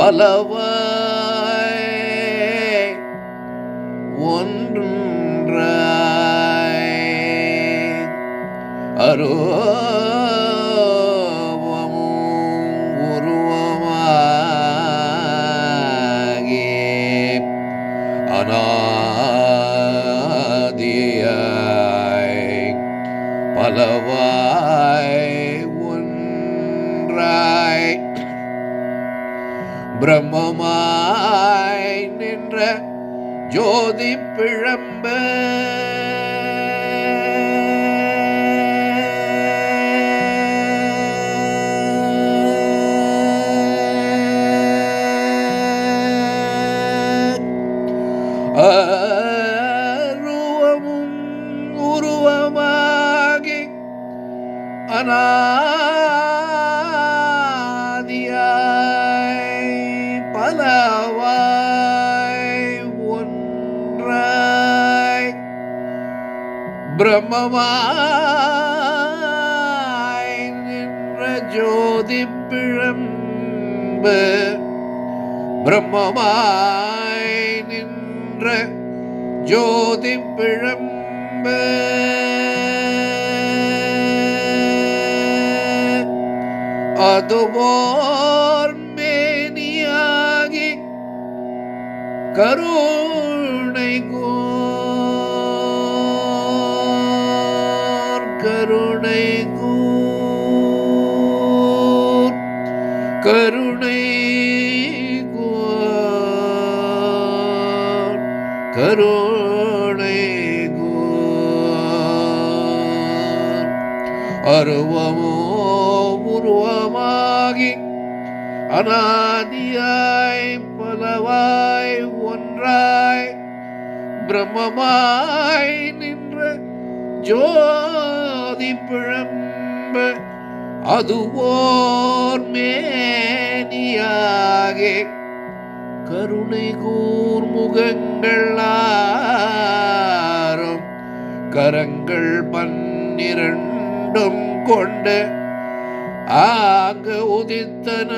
பலவாய் ஒன்றாய் அரோவமும் உருவமாகி அநாதியாய் பலவாய் ஒன்றாய் பிரம்மமாய் நின்ற ஜோதி பிழம்ப அருவமும் உருவமாகி அநாதியாய் பலவாய் ஒன்றாய் பிரம்மமாய் நின்ற ஜோதி பிழம்பு பிரம்மமாய் நின்ற ஜோதி பிழம்பு அதுவோர் மேனியாகி கருணை கூர் கருணை கூர் கருணை கூர் கருணை கூர் அருவமோ உருவமாகி அநாதியாய் பலவாய் ஒன்றாய் பிரம்மமாய் நின்ற ஜோதி பிழம்ப அதுவோர் மேனியாகி கருணை கூர் முகங்கள் ஆறும் கரங்கள் 12 கொண்டு ஆங்கு உதித்தன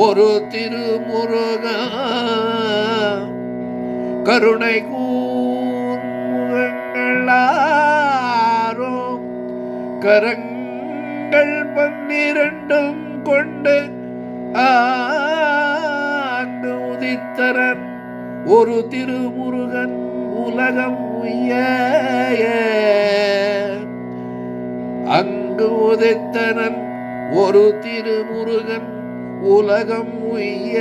ஒரு திருமுருகன் கருணை கூர்முகங்களாரும் கரங்கள் 12 கொண்டு ஆங்கு உதித்தரன் ஒரு திருமுருகன் உலகம் உய்ய அங்கு உதித்தனன் ஒரு திருமுருகன் உலகம் உய்ய